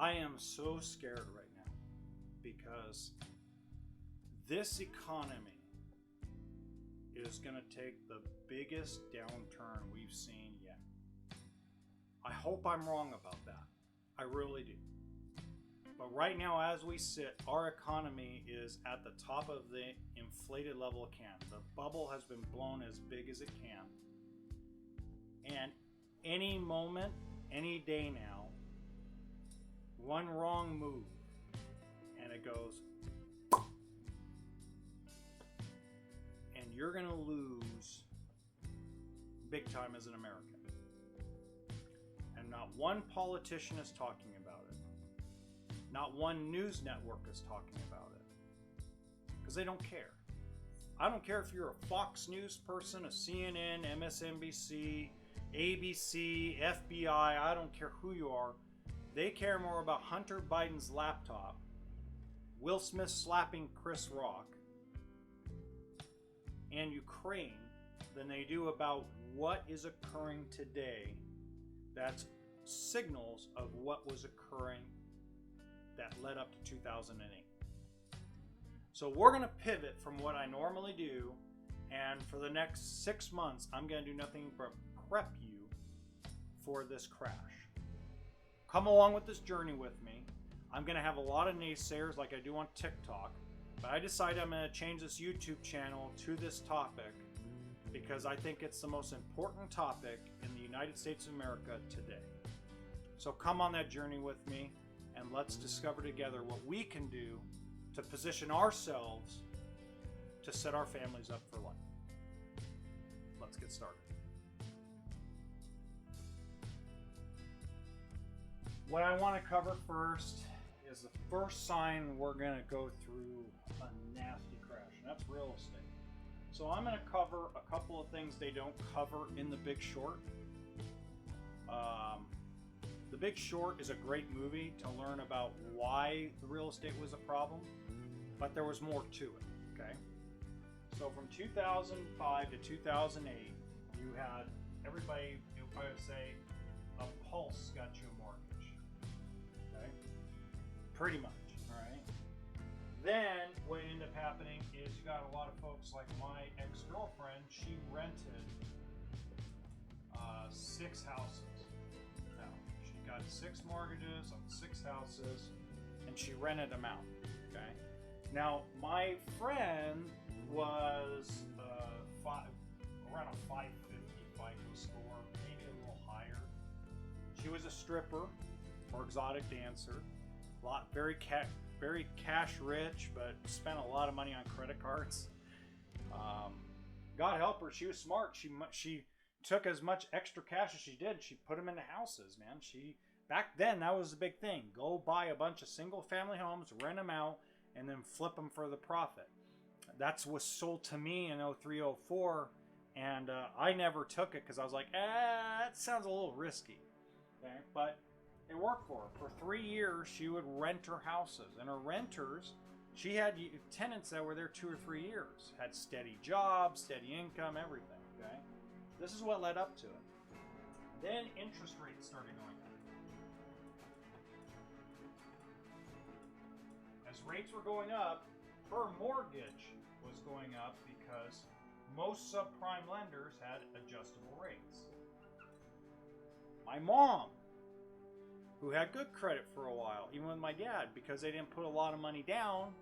I am so scared right now because this economy is going to take the biggest downturn we've seen yet. I hope I'm wrong about that. I really do. But right now, as we sit, our economy is at the top of the inflated level it can. The bubble has been blown as big as it can. And any moment, any day now, one wrong move, and it goes, and you're going to lose big time as an American. And not one politician is talking about it. Not one news network is talking about it. Because they don't care. I don't care if you're a Fox News person, a CNN, MSNBC, ABC, FBI, I don't care who you are. They care more about Hunter Biden's laptop, Will Smith slapping Chris Rock, and Ukraine than they do about what is occurring today. That's signals of what was occurring that led up to 2008. So we're going to pivot from what I normally do, and for the next 6 months, I'm going to do nothing but prep you for this crash. Come along with this journey with me. I'm going to have a lot of naysayers like I do on TikTok, but I decided I'm going to change this YouTube channel to this topic because I think it's the most important topic in the United States of America today. So come on that journey with me, and let's discover together what we can do to position ourselves to set our families up for life. Let's get started. What I want to cover first is the first sign we're going to go through a nasty crash, and that's real estate. So I'm going to cover a couple of things they don't cover in The Big Short. The Big Short is a great movie to learn about why the real estate was a problem, but there was more to it, okay? So from 2005 to 2008, you had everybody, you would probably say, a pulse got you a mortgage, okay? Pretty much, all right? Then what ended up happening is you got a lot of folks like my ex-girlfriend, she rented 6 houses. Now, she got 6 mortgages on 6 houses, and she rented them out, okay? Now, my friend was around a 550 FICO score, maybe a little higher. She was a stripper or exotic dancer, very cash rich, but spent a lot of money on credit cards. God help her, she was smart. She took as much extra cash as she did. She put them into houses, man. Back then, that was the big thing. Go buy a bunch of single family homes, rent them out, and then flip them for the profit. That's what was sold to me in 03, 04, and I never took it because I was like, that sounds a little risky. Okay, but it worked for her. For 3 years, she would rent her houses, and her renters, she had tenants that were there 2 or 3 years, had steady jobs, steady income, everything. Okay, this is what led up to it. Then interest rates started going up. As rates were going up, her mortgage was going up because most subprime lenders had adjustable rates. My mom, who had good credit for a while, even with my dad, because they didn't put a lot of money down,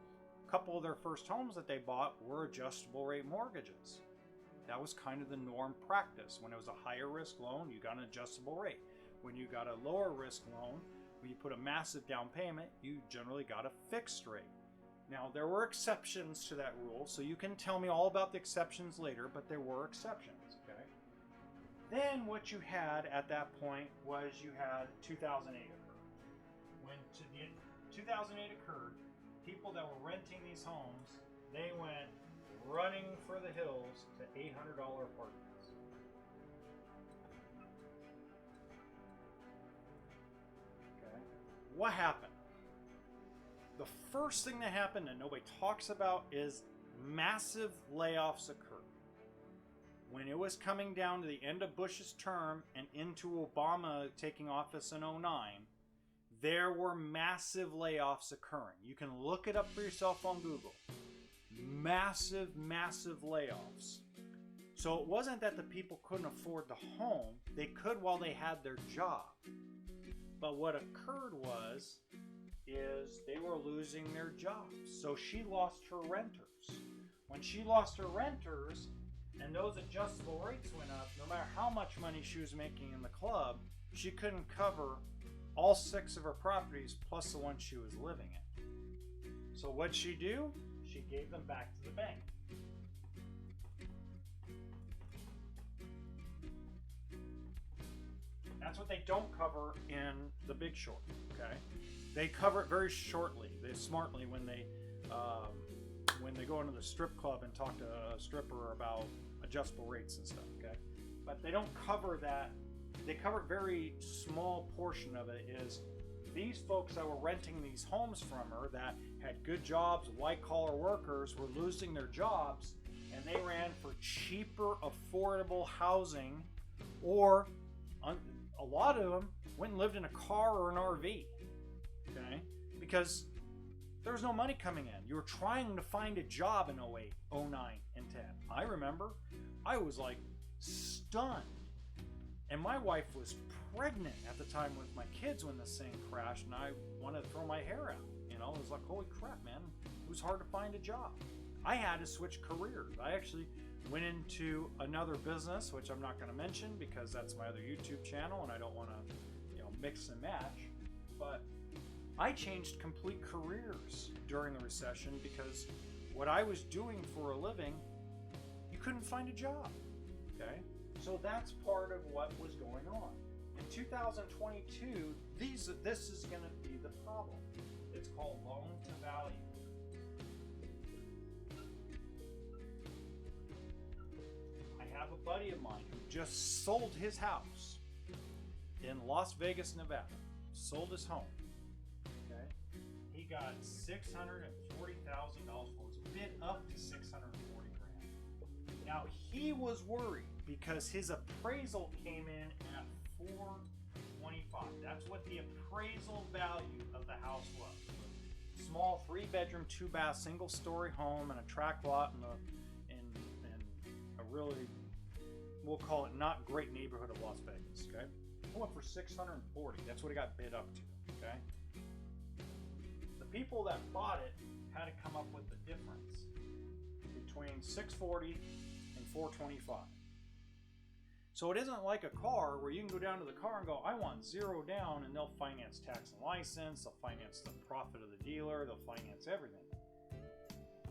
a couple of their first homes that they bought were adjustable rate mortgages. That was kind of the norm practice. When it was a higher risk loan, you got an adjustable rate. When you got a lower risk loan, when you put a massive down payment, you generally got a fixed rate. Now, there were exceptions to that rule, so you can tell me all about the exceptions later, but there were exceptions, okay? Then what you had at that point was you had 2008 occur. When 2008 occurred, people that were renting these homes, they went running for the hills to $800 apartments. Okay. What happened? The first thing that happened that nobody talks about is massive layoffs occurred. When it was coming down to the end of Bush's term and into Obama taking office in 2009, there were massive layoffs occurring. You can look it up for yourself on Google. Massive, massive layoffs. So it wasn't that the people couldn't afford the home. They could while they had their job. But what occurred is they were losing their jobs. So she lost her renters. When she lost her renters and those adjustable rates went up, no matter how much money she was making in the club, she couldn't cover all 6 of her properties plus the one she was living in. So what'd she do? She gave them back to the bank. That's what they don't cover in The Big Short, okay? They cover it very shortly, smartly when they go into the strip club and talk to a stripper about adjustable rates and stuff, okay? But they don't cover that. They cover a very small portion of it. Is these folks that were renting these homes from her that had good jobs, white-collar workers, were losing their jobs, and they ran for cheaper, affordable housing, or a lot of them went and lived in a car or an RV, okay? Because there was no money coming in. You were trying to find a job in 08, 09, and 10. I remember I was like stunned. And my wife was pregnant at the time with my kids when this thing crashed, and I wanted to throw my hair out. You know, it was like, holy crap, man. It was hard to find a job. I had to switch careers. I actually went into another business, which I'm not going to mention because that's my other YouTube channel, and I don't want to, mix and match. But I changed complete careers during the recession because what I was doing for a living, you couldn't find a job, okay? So that's part of what was going on. In 2022, this is going to be the problem. It's called loan to value. I have a buddy of mine who just sold his house in Las Vegas, Nevada. Sold his home. Okay, he got $640,000 for it. Was bid up to $640,000. Now he was worried because his appraisal came in at $425. That's what the appraisal value of the house was. Small 3-bedroom, 2-bath, single-story home and a tract lot in a really, we'll call it not great neighborhood of Las Vegas. Okay, it went for $640. That's what it got bid up to. Okay, the people that bought it had to come up with the difference between $640 and $425. So it isn't like a car where you can go down to the car and go, I want 0 down, and they'll finance tax and license, they'll finance the profit of the dealer, they'll finance everything.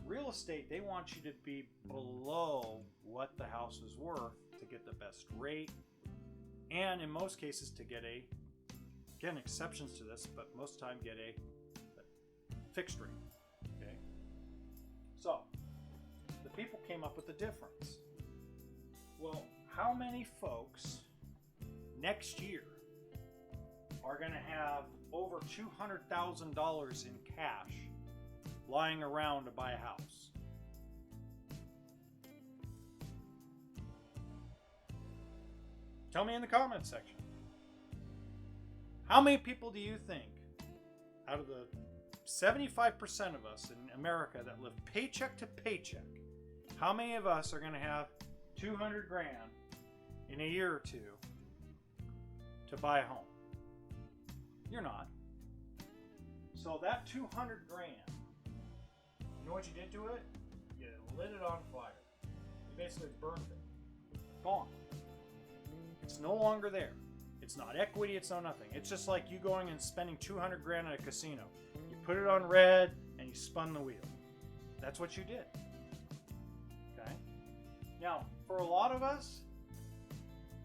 Real estate, they want you to be below what the house is worth to get the best rate, and in most cases to get again, exceptions to this, but most of the time get a fixed rate. Okay, so the people came up with the difference. Well, how many folks next year are going to have over $200,000 in cash lying around to buy a house? Tell me in the comments section. How many people do you think, out of the 75% of us in America that live paycheck to paycheck, how many of us are going to have 200 grand in a year or two to buy a home? You're not. So that 200 grand, you know what you did to it? You lit it on fire. You basically burned it. Gone. It's no longer there. It's not equity, it's no nothing. It's just like you going and spending 200 grand at a casino. You put it on red and you spun the wheel. That's what you did. Okay? Now, for a lot of us,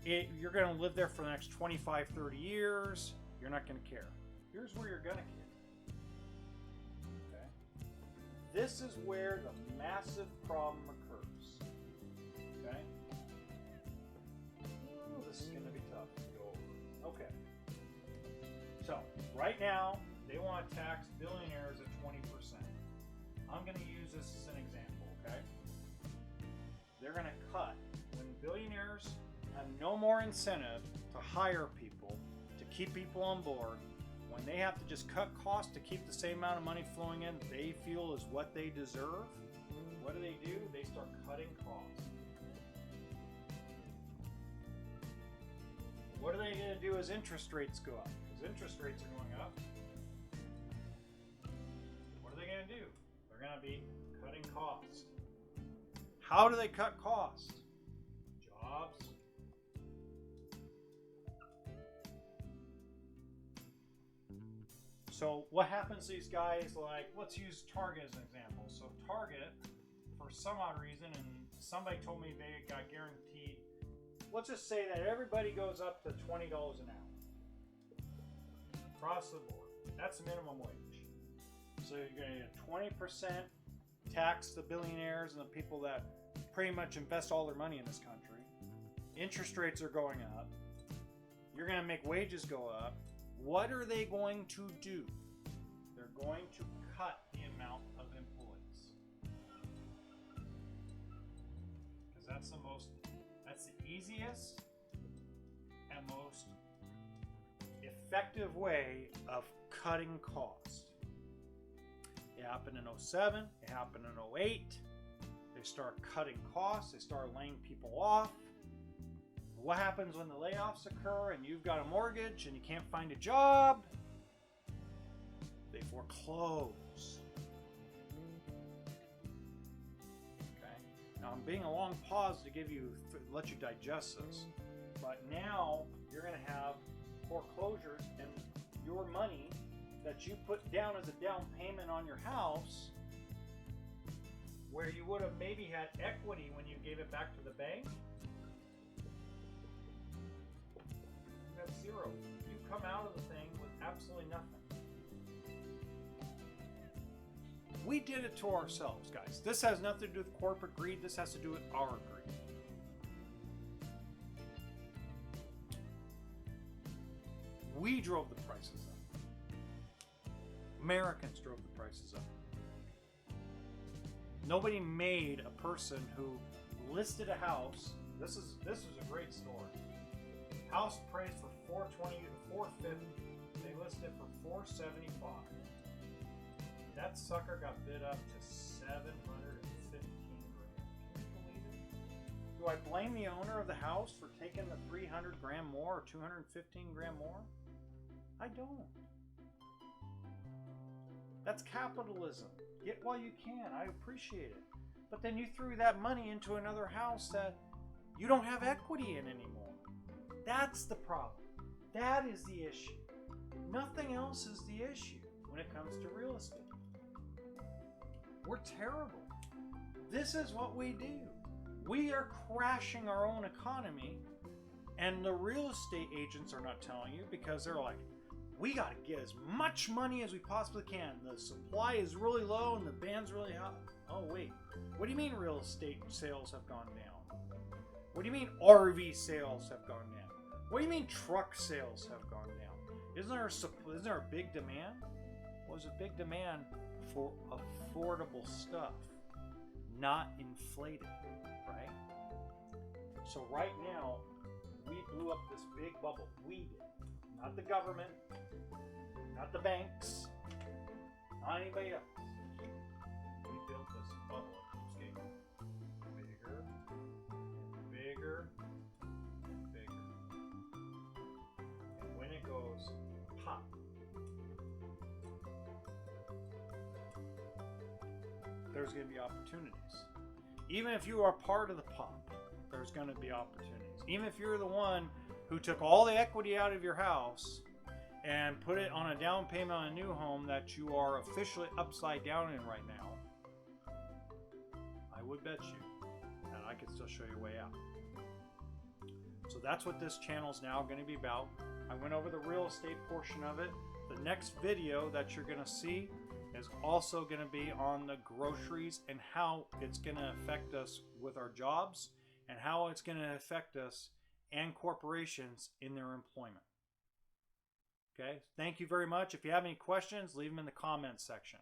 you're going to live there for the next 25, 30 years. You're not going to care. Here's where you're going to care. Okay? This is where the massive problem occurs. Okay? Ooh, this is going to be tough to go over. Okay. So, right now, they want to tax billionaires at 20%. I'm going to use this as an example, okay? They're going to cut when billionaires have no more incentive to hire people, to keep people on board. when they have to just cut costs to keep the same amount of money flowing in they feel is what they deserve, what do? They start cutting costs. What are they going to do as interest rates go up? Because interest rates are going up. What are they going to do? They're going to be cutting costs. How do they cut costs? Jobs. So what happens to these guys, like, let's use Target as an example. So Target, for some odd reason, and somebody told me they got guaranteed, let's just say that everybody goes up to $20 an hour. Across the board. That's the minimum wage. So you're going to get 20% tax the billionaires and the people that pretty much invest all their money in this country. Interest rates are going up. You're going to make wages go up. What are they going to do? They're going to cut the amount of employees. Because that's the easiest and most effective way of cutting costs. It happened in 2007, it happened in 2008. They start cutting costs, they start laying people off. What happens when the layoffs occur and you've got a mortgage and you can't find a job? They foreclose. Okay. Now I'm being a long pause to let you digest this. But now you're going to have foreclosures, and your money that you put down as a down payment on your house, where you would have maybe had equity when you gave it back to the bank, that's zero. You come out of the thing with absolutely nothing. We did it to ourselves, guys. This has nothing to do with corporate greed. This has to do with our greed. We drove the prices up. Americans drove the prices up. Nobody made a person who listed a house. This is a great story. House priced for $420 to $450. They listed it for $475. That sucker got bid up to $715 grand. Can you believe it? Do I blame the owner of the house for taking the 300 grand more or 215 grand more? I don't. That's capitalism. Get while you can. I appreciate it. But then you threw that money into another house that you don't have equity in anymore. That's the problem. That is the issue. Nothing else is the issue when it comes to real estate. We're terrible. This is what we do. We are crashing our own economy, and the real estate agents are not telling you because they're like, we got to get as much money as we possibly can. The supply is really low and the demand's really high. Oh, wait. What do you mean real estate sales have gone down? What do you mean RV sales have gone down? What do you mean truck sales have gone down? Isn't there a big demand? Well, there's a big demand for affordable stuff, not inflated, right? So right now, we blew up this big bubble. We did. Not the government, not the banks, not anybody else. We built this bubble. It keeps getting bigger and bigger and bigger. And when it goes pop, there's going to be opportunities. Even if you are part of the pop, there's going to be opportunities. Even if you're the one who took all the equity out of your house and put it on a down payment on a new home that you are officially upside down in right now, I would bet you that I could still show you a way out. So that's what this channel is now going to be about. I went over the real estate portion of it. The next video that you're going to see is also going to be on the groceries and how it's going to affect us with our jobs and how it's going to affect us and corporations in their employment. Okay, thank you very much. If you have any questions, leave them in the comments section.